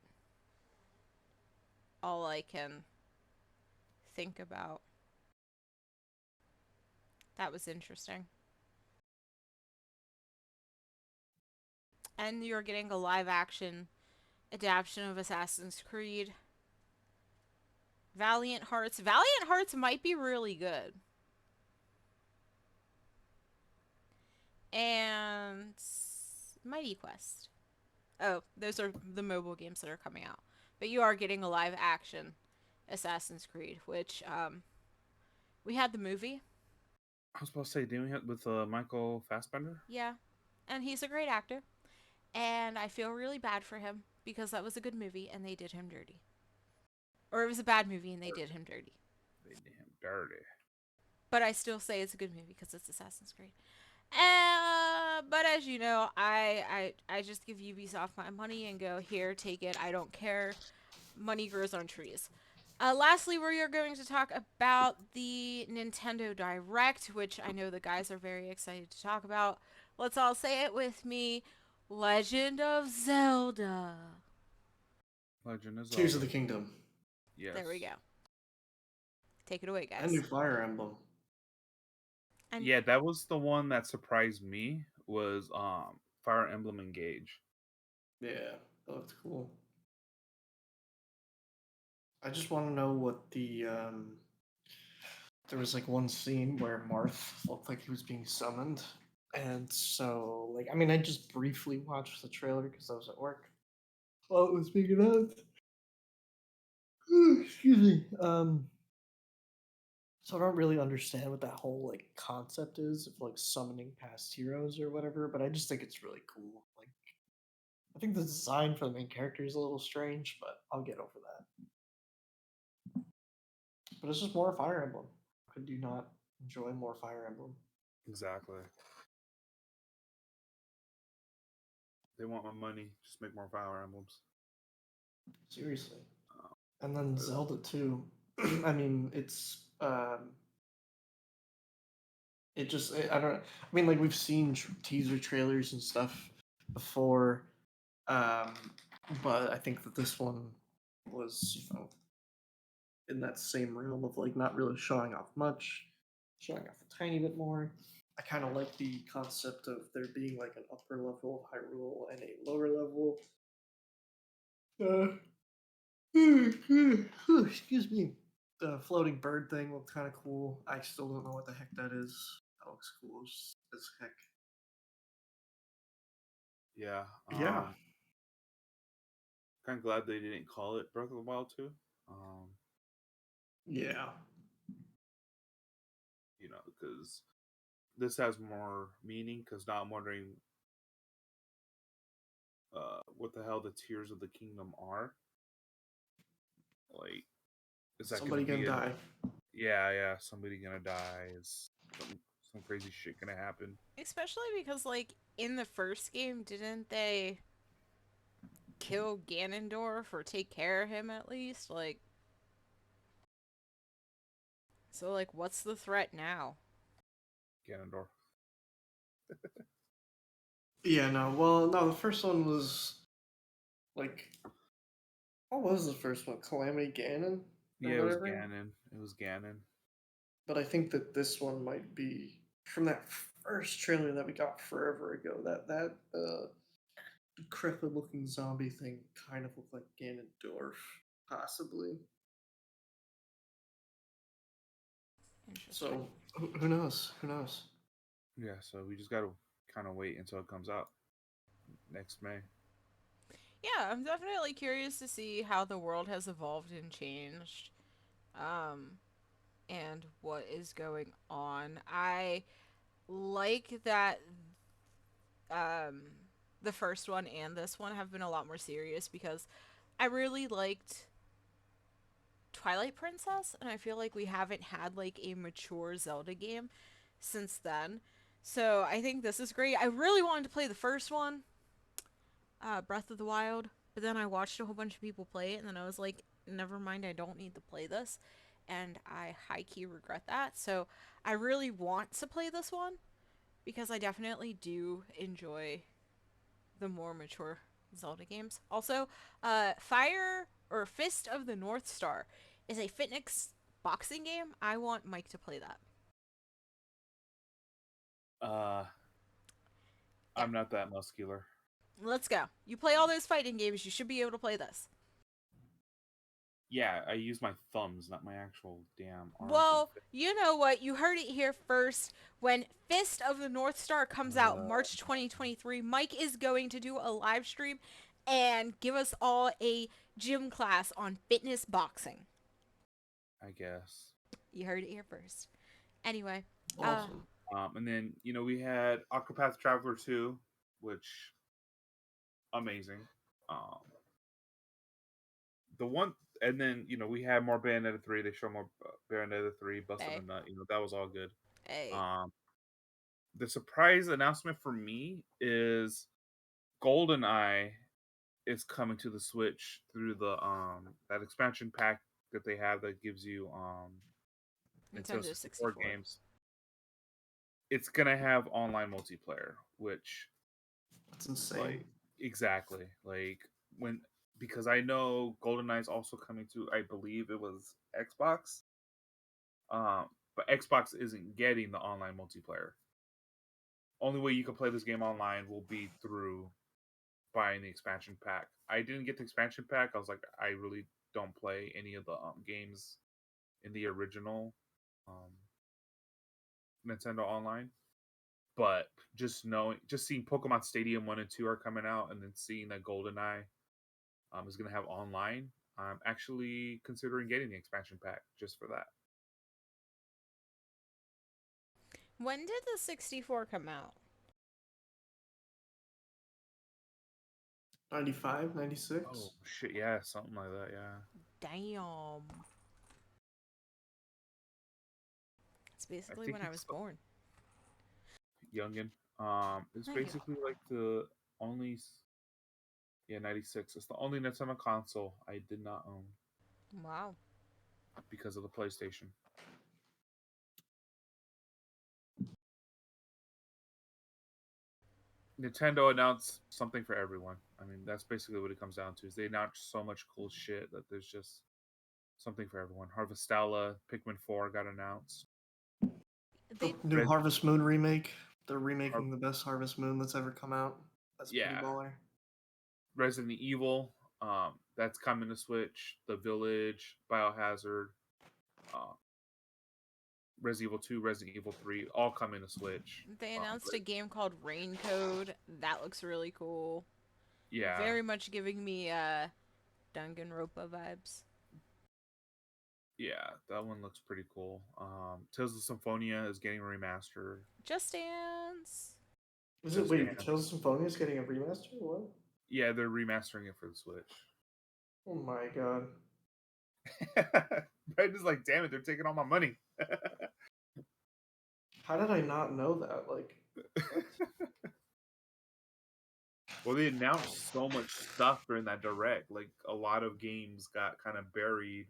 all I can think about. That was interesting. And you're getting a live action adaptation of Assassin's Creed. Valiant Hearts. Valiant Hearts might be really good. And Mighty Quest. Oh, those are the mobile games that are coming out. But you are getting a live action Assassin's Creed, which we had the movie. I was supposed to say, didn't we have with Michael Fassbender? Yeah. And he's a great actor. And I feel really bad for him because that was a good movie and they did him dirty. Or it was a bad movie and they did him dirty. They did him dirty. But I still say it's a good movie because it's Assassin's Creed. But as you know, I just give Ubisoft my money and go, here, take it. I don't care. Money grows on trees. Lastly, we are going to talk about the Nintendo Direct, which I know the guys are very excited to talk about. Let's all say it with me. Legend of Zelda. Legend of Zelda. Tears of the Kingdom. Yes. There we go. Take it away, guys. And new Fire Emblem. And yeah, that was the one that surprised me. Was Fire Emblem Engage. Yeah, that looked cool. I just want to know what the there was like one scene where Marth looked like he was being summoned, and so like I mean I just briefly watched the trailer because I was at work while it was being announced. Excuse me. So I don't really understand what that whole like concept is of like summoning past heroes or whatever, but I just think it's really cool. Like I think the design for the main character is a little strange, but I'll get over that. But it's just more Fire Emblem. Could you not enjoy more Fire Emblem? Exactly. They want my money. Just make more Fire Emblems. Seriously. And then Zelda too. I mean, it's it just I don't. I mean, like we've seen teaser trailers and stuff before, but I think that this one was in that same realm of like not really showing off much, showing off a tiny bit more. I kind of like the concept of there being like an upper level of Hyrule and a lower level. Excuse me. The floating bird thing looked kind of cool. I still don't know what the heck that is. That looks cool as heck. Yeah. Yeah. Kind of glad they didn't call it Breath of the Wild 2. Yeah. You know, because this has more meaning. Because now I'm wondering what the hell the Tears of the Kingdom are. Like, is that Somebody gonna gonna die. Yeah. Somebody gonna die. Is some crazy shit gonna happen? especially because, like, in the first game, didn't they kill Ganondorf or take care of him at least? Like, so, like, what's the threat now? Ganondorf. Yeah, no. Well, no, the first one was like what was the first one? Calamity Ganon or Yeah, it was whatever. Ganon. It was Ganon. But I think that this one might be from that first trailer that we got forever ago. That decrepit looking zombie thing kind of looked like Ganondorf, possibly. Interesting. So who knows? Who knows? Yeah, so we just gotta kind of wait until it comes out next May. Yeah, I'm definitely curious to see how the world has evolved and changed, um, and what is going on. I like that um, the first one and this one have been a lot more serious because I really liked Twilight Princess, and I feel like we haven't had like a mature Zelda game since then. So I think this is great. I really wanted to play the first one, Breath of the Wild, but then I watched a whole bunch of people play it, and then I was like, never mind, I don't need to play this, and I high key regret that. So I really want to play this one because I definitely do enjoy the more mature Zelda games. Also, Fire or Fist of the North Star is a fitness boxing game. I want Mike to play that. Uh, Yeah, I'm not that muscular. let's go. You play all those fighting games, you should be able to play this. Yeah, I use my thumbs, not my actual damn arms. Well, you know what? You heard it here first. When Fist of the North Star comes out Uh, March 2023, Mike is going to do a live stream and give us all a gym class on fitness boxing. I guess. You heard it here first. Anyway, uh, Awesome. And then we had Octopath Traveler 2, which amazing. Um, the one, and then we had more Bayonetta 3. They show more Bayonetta 3, busting hey, a nut. That was all good. hey. Um, the surprise announcement for me is GoldenEye is coming to the Switch through the that expansion pack that they have that gives you Nintendo Nintendo 64 64. games. It's gonna have online multiplayer, which That's insane. like exactly like when because I know GoldenEye is also coming to, I believe it was Xbox, but Xbox isn't getting the online multiplayer. Only way you can play this game online will be through buying the expansion pack. I didn't get the expansion pack. I was like, I really don't play any of the games in the original um, Nintendo Online. But just seeing Pokemon Stadium 1 and 2 are coming out, and then seeing that GoldenEye is going to have online, I'm actually considering getting the expansion pack just for that. When did the 64 come out? 95, 96. Oh shit, yeah, something like that, yeah. Damn. It's I basically think when I was it's born. youngin. It's Thank you. basically like the only, yeah, 96. It's the only Nintendo console I did not own Wow. because of the PlayStation. Nintendo announced something for everyone. I mean, that's basically what it comes down to. Is they announced so much cool shit that there's just something for everyone. Harvestella, Pikmin 4 got announced. The They new Res- Harvest Moon remake. They're Har- remaking the best Harvest Moon that's ever come out. That's pretty yeah, baller. Resident Evil, that's coming to Switch. The Village, Biohazard, uh, Resident Evil 2, Resident Evil 3, all coming to Switch. they announced But a game called Rain Code. That looks really cool. yeah, Very much giving me Danganronpa vibes. yeah, that one looks pretty cool. Tales of Symphonia is getting remastered. Just Dance. Is it Just wait? Dance. Tales of Symphonia is getting a remaster? What? Yeah, they're remastering it for the Switch. Oh my god! Brandon's like, damn it, they're taking all my money. How did I not know that? Like, what? Well, they announced so much stuff during that direct. Like a lot of games got kind of buried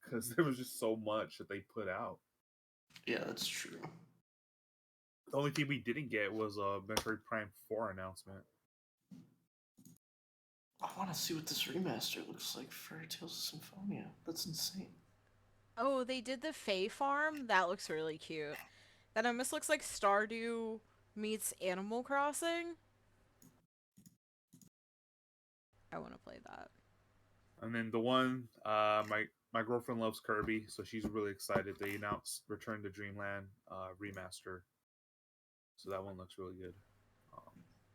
because there was just so much that they put out. Yeah, that's true. The only thing we didn't get was a Metroid Prime 4 announcement. I want to see what this remaster looks like for Tales of Symphonia. That's insane. Oh, they did the Fae Farm. That looks really cute. That almost looks like Stardew meets Animal Crossing. I want to play that. And then the one, my girlfriend loves Kirby, so she's really excited. They announced Return to Dreamland remaster, so that one looks really good.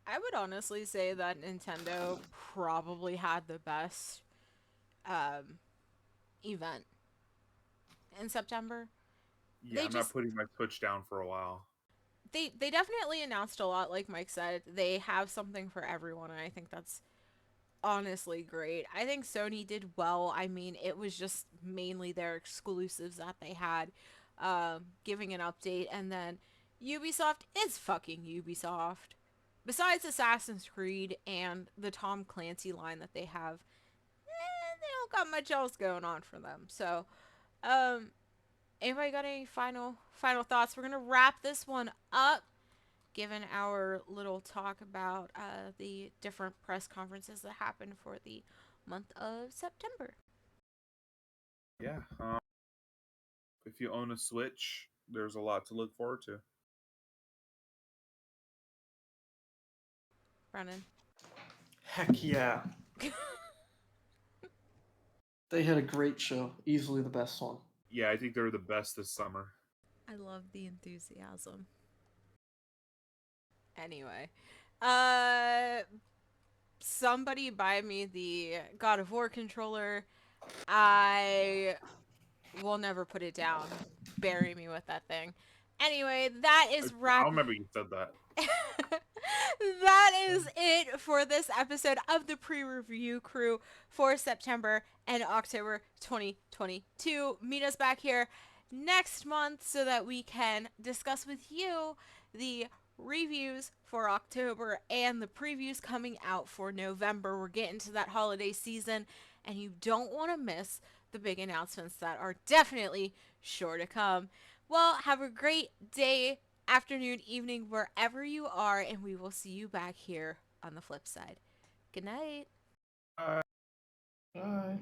I would honestly say that Nintendo probably had the best um, event in September. Yeah, They I'm not just putting my Switch down for a while. they definitely announced a lot, like Mike said. They have something for everyone, and I think that's honestly great. I think Sony did well. I mean, it was just mainly their exclusives that they had, giving an update, and then Ubisoft is fucking Ubisoft. Besides Assassin's Creed and the Tom Clancy line that they have, they don't got much else going on for them. So, um, anybody got any final thoughts? We're gonna wrap this one up, given our little talk about the different press conferences that happened for the month of September. Yeah. If you own a Switch, there's a lot to look forward to. Brennan. Heck yeah. They had a great show. Easily the best one. Yeah, I think they're the best this summer. I love the enthusiasm. Anyway, uh, somebody buy me the God of War controller. I will never put it down. Bury me with that thing. Anyway, that is I wrap. remember you said that. That is it for this episode of the pre-review crew for September and October 2022. Meet us back here next month so that we can discuss with you the reviews for October and the previews coming out for November. We're getting to that holiday season, and you don't want to miss the big announcements that are definitely sure to come. Well, have a great day, afternoon, evening, wherever you are, and we will see you back here on the flip side. Good night. Uh, Bye.